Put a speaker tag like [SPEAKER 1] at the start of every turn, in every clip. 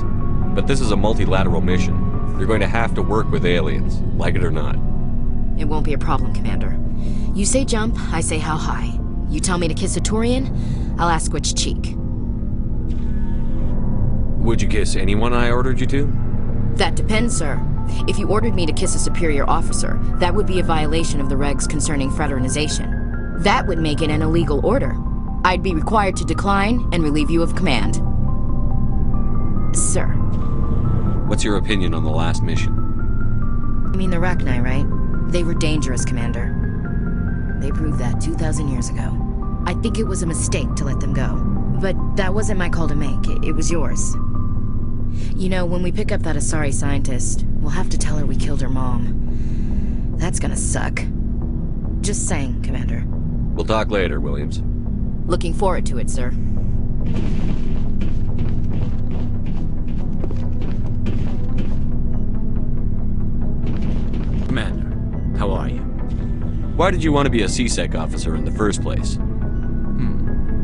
[SPEAKER 1] Williams. But this is a multilateral mission. You're going to have to work with aliens, like it or not.
[SPEAKER 2] It won't be a problem, Commander. You say jump, I say how high. You tell me to kiss a Turian, I'll ask which cheek.
[SPEAKER 1] Would you kiss anyone I ordered you to?
[SPEAKER 2] That depends, sir. If you ordered me to kiss a superior officer, that would be a violation of the regs concerning fraternization. That would make it an illegal order. I'd be required to decline and relieve you of command. Sir.
[SPEAKER 1] What's your opinion on the last mission?
[SPEAKER 2] You mean the Rachni, right? They were dangerous, Commander. They proved that 2,000 years ago. I think it was a mistake to let them go. But that wasn't my call to make. It was yours. You know, when we pick up that Asari scientist, we'll have to tell her we killed her mom. That's gonna suck. Just saying, Commander.
[SPEAKER 1] We'll talk later, Williams.
[SPEAKER 2] Looking forward to it, sir.
[SPEAKER 3] Commander, how are you?
[SPEAKER 1] Why did you want to be a C-Sec officer in the first place?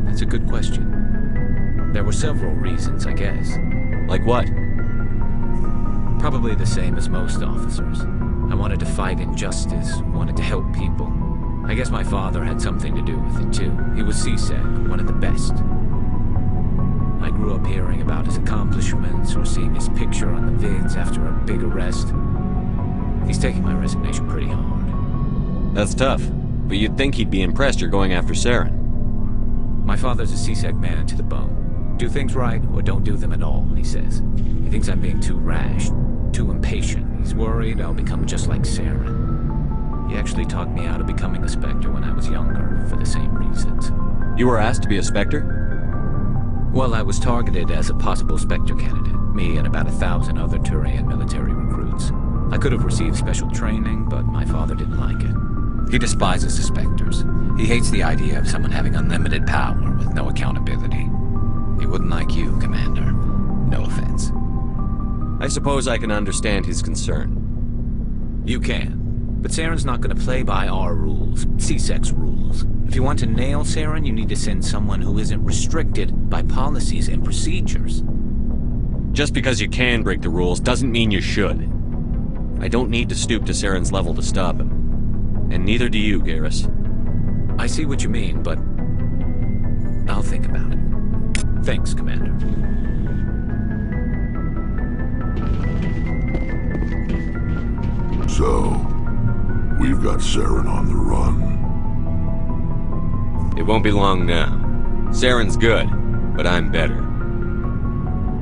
[SPEAKER 3] That's a good question. There were several reasons, I guess.
[SPEAKER 1] Like what?
[SPEAKER 3] Probably the same as most officers. I wanted to fight injustice, wanted to help people. I guess my father had something to do with it too. He was C-Sec, one of the best. I grew up hearing about his accomplishments or seeing his picture on the vids after a big arrest. He's taking my resignation pretty hard.
[SPEAKER 1] That's tough, but you'd think he'd be impressed you're going after Saren.
[SPEAKER 3] My father's a C-Sec man to the bone. Do things right or don't do them at all, he says. He thinks I'm being too rash, too impatient. He's worried I'll become just like Saren. He actually talked me out of becoming a Spectre when I was younger, for the same reasons.
[SPEAKER 1] You were asked to be a Spectre?
[SPEAKER 3] Well, I was targeted as a possible Spectre candidate, me and about 1,000 other Turian military recruits. I could have received special training, but my father didn't like it. He despises the Spectres. He hates the idea of someone having unlimited power with no accountability. He wouldn't like you, Commander. No offense.
[SPEAKER 1] I suppose I can understand his concern.
[SPEAKER 3] You can. But Saren's not going to play by our rules, C-Sec's rules. If you want to nail Saren, you need to send someone who isn't restricted by policies and procedures.
[SPEAKER 1] Just because you can break the rules doesn't mean you should. I don't need to stoop to Saren's level to stop him. And neither do you, Garrus.
[SPEAKER 3] I see what you mean, but I'll think about it. Thanks, Commander.
[SPEAKER 4] So, we've got Saren on the run.
[SPEAKER 1] It won't be long now. Saren's good, but I'm better.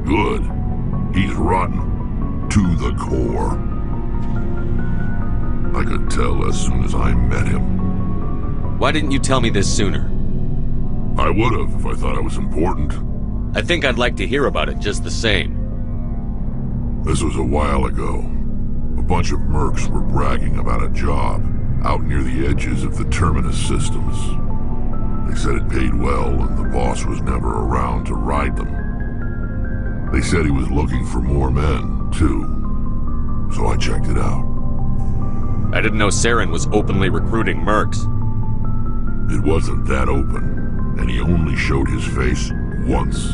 [SPEAKER 4] Good. He's rotten. To the core. I could tell as soon as I met him.
[SPEAKER 1] Why didn't you tell me this sooner?
[SPEAKER 4] I would have if I thought it was important.
[SPEAKER 1] I think I'd like to hear about it just the same.
[SPEAKER 4] This was a while ago. A bunch of mercs were bragging about a job out near the edges of the Terminus systems. They said it paid well and the boss was never around to ride them. They said he was looking for more men, too. So I checked it out.
[SPEAKER 1] I didn't know Saren was openly recruiting mercs.
[SPEAKER 4] It wasn't that open, and he only showed his face once.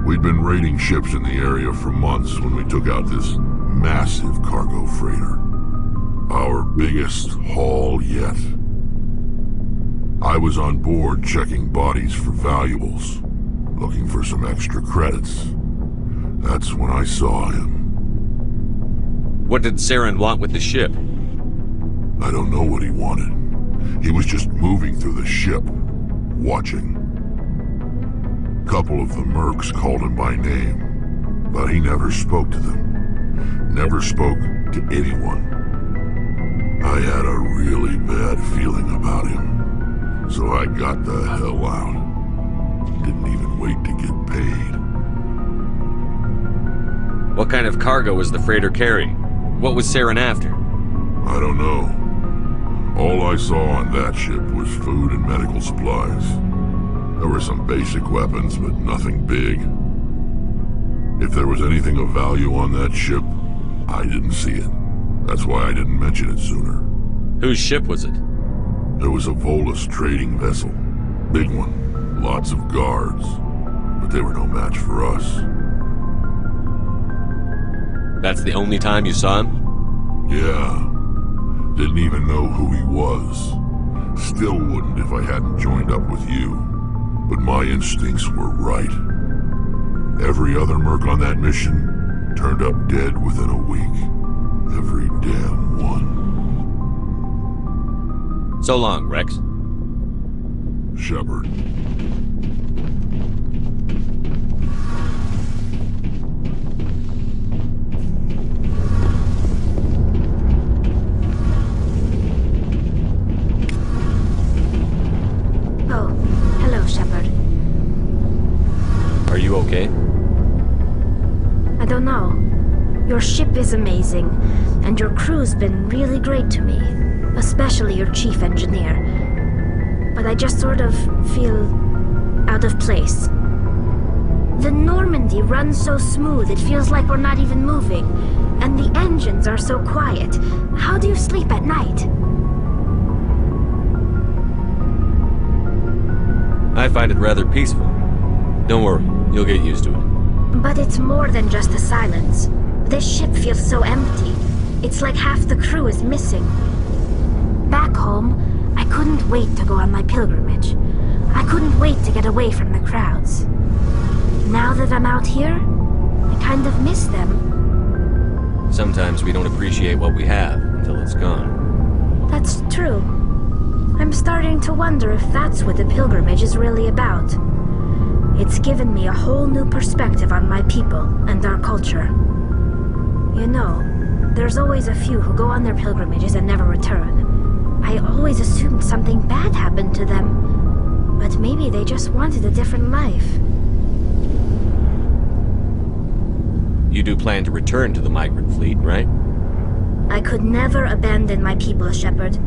[SPEAKER 4] We'd been raiding ships in the area for months when we took out this massive cargo freighter. Our biggest haul yet. I was on board checking bodies for valuables, looking for some extra credits. That's when I saw him.
[SPEAKER 1] What did Saren want with the ship?
[SPEAKER 4] I don't know what he wanted. He was just moving through the ship, watching. Couple of the mercs called him by name, but he never spoke to them. Never spoke to anyone. I had a really bad feeling about him, so I got the hell out. Didn't even wait to get paid.
[SPEAKER 1] What kind of cargo was the freighter carrying? What was Saren after?
[SPEAKER 4] I don't know. All I saw on that ship was food and medical supplies. There were some basic weapons, but nothing big. If there was anything of value on that ship, I didn't see it. That's why I didn't mention it sooner.
[SPEAKER 1] Whose ship was it?
[SPEAKER 4] There was a Volus trading vessel. Big one. Lots of guards. But they were no match for us.
[SPEAKER 1] That's the only time you saw him?
[SPEAKER 4] Yeah. Didn't even know who he was. Still wouldn't if I hadn't joined up with you. But my instincts were right. Every other merc on that mission turned up dead within a week. Every damn one.
[SPEAKER 1] So long, Rex.
[SPEAKER 4] Shepard.
[SPEAKER 5] Oh, hello, Shepard.
[SPEAKER 1] Are you okay?
[SPEAKER 5] I don't know. Your ship is amazing, and your crew's been really great to me, especially your chief engineer. But I just sort of feel out of place. The Normandy runs so smooth it feels like we're not even moving, and the engines are so quiet. How do you sleep at night?
[SPEAKER 1] I find it rather peaceful. Don't worry, you'll get used to it.
[SPEAKER 5] But it's more than just the silence. This ship feels so empty. It's like half the crew is missing. Back home, I couldn't wait to go on my pilgrimage. I couldn't wait to get away from the crowds. Now that I'm out here, I kind of miss them.
[SPEAKER 1] Sometimes we don't appreciate what we have until it's gone.
[SPEAKER 5] That's true. I'm starting to wonder if that's what the pilgrimage is really about. It's given me a whole new perspective on my people and our culture. You know, there's always a few who go on their pilgrimages and never return. I always assumed something bad happened to them, but maybe they just wanted a different life.
[SPEAKER 1] You do plan to return to the migrant fleet, right?
[SPEAKER 5] I could never abandon my people, Shepard.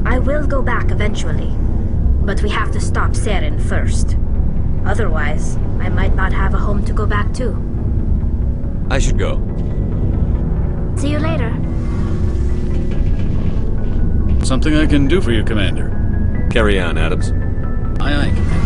[SPEAKER 5] I will go back eventually, but we have to stop Saren first. Otherwise, I might not have a home to go back to.
[SPEAKER 1] I should go.
[SPEAKER 5] See you later.
[SPEAKER 6] Something I can do for you, Commander.
[SPEAKER 1] Carry on, Adams.
[SPEAKER 6] Aye, aye, Commander.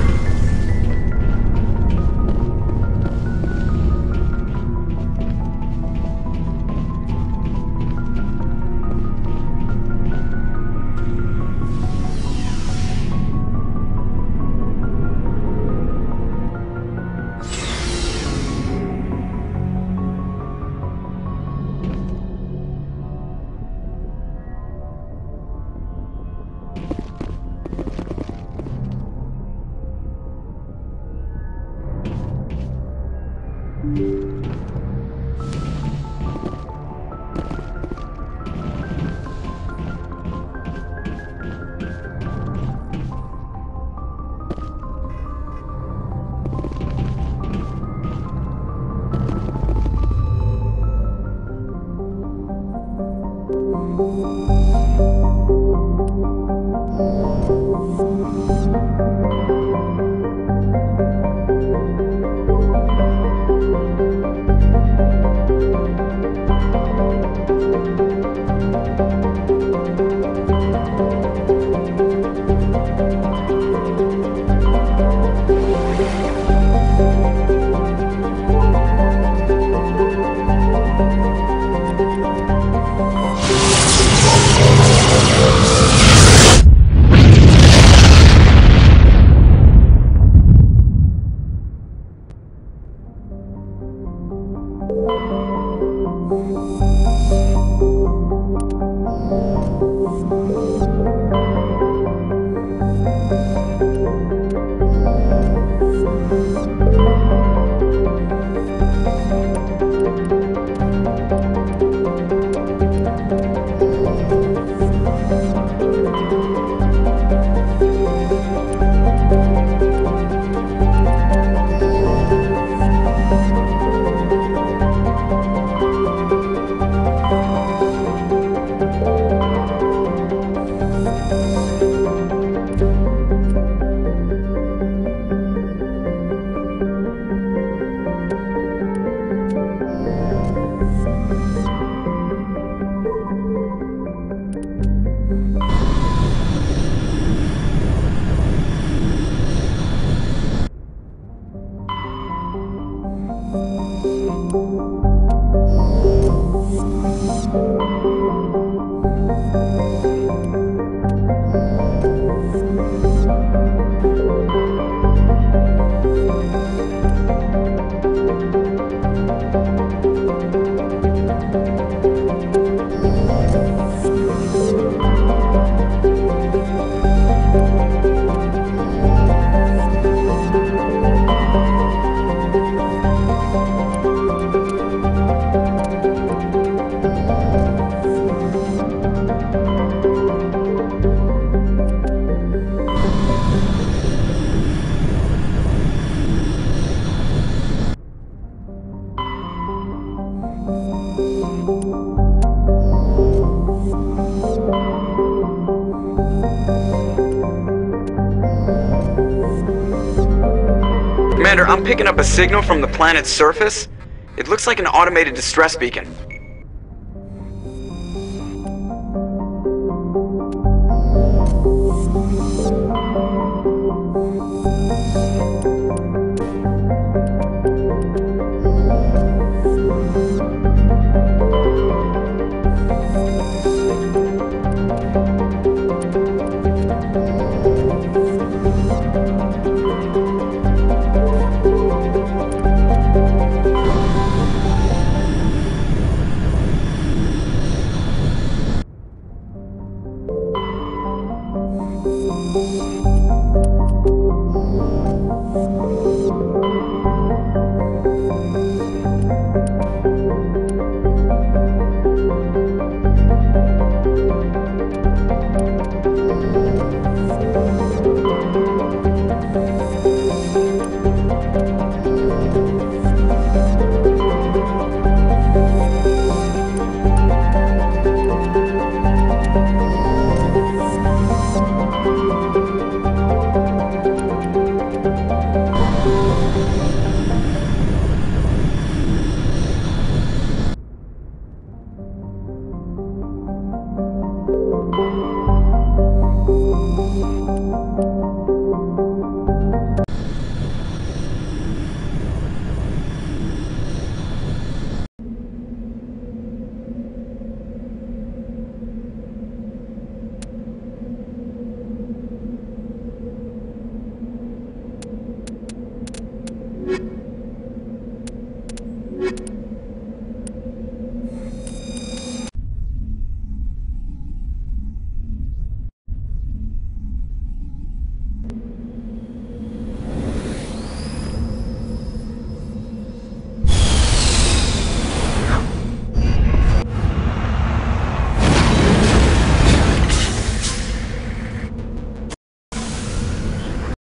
[SPEAKER 7] Commander, I'm picking up a signal from the planet's surface. It looks like an automated distress beacon.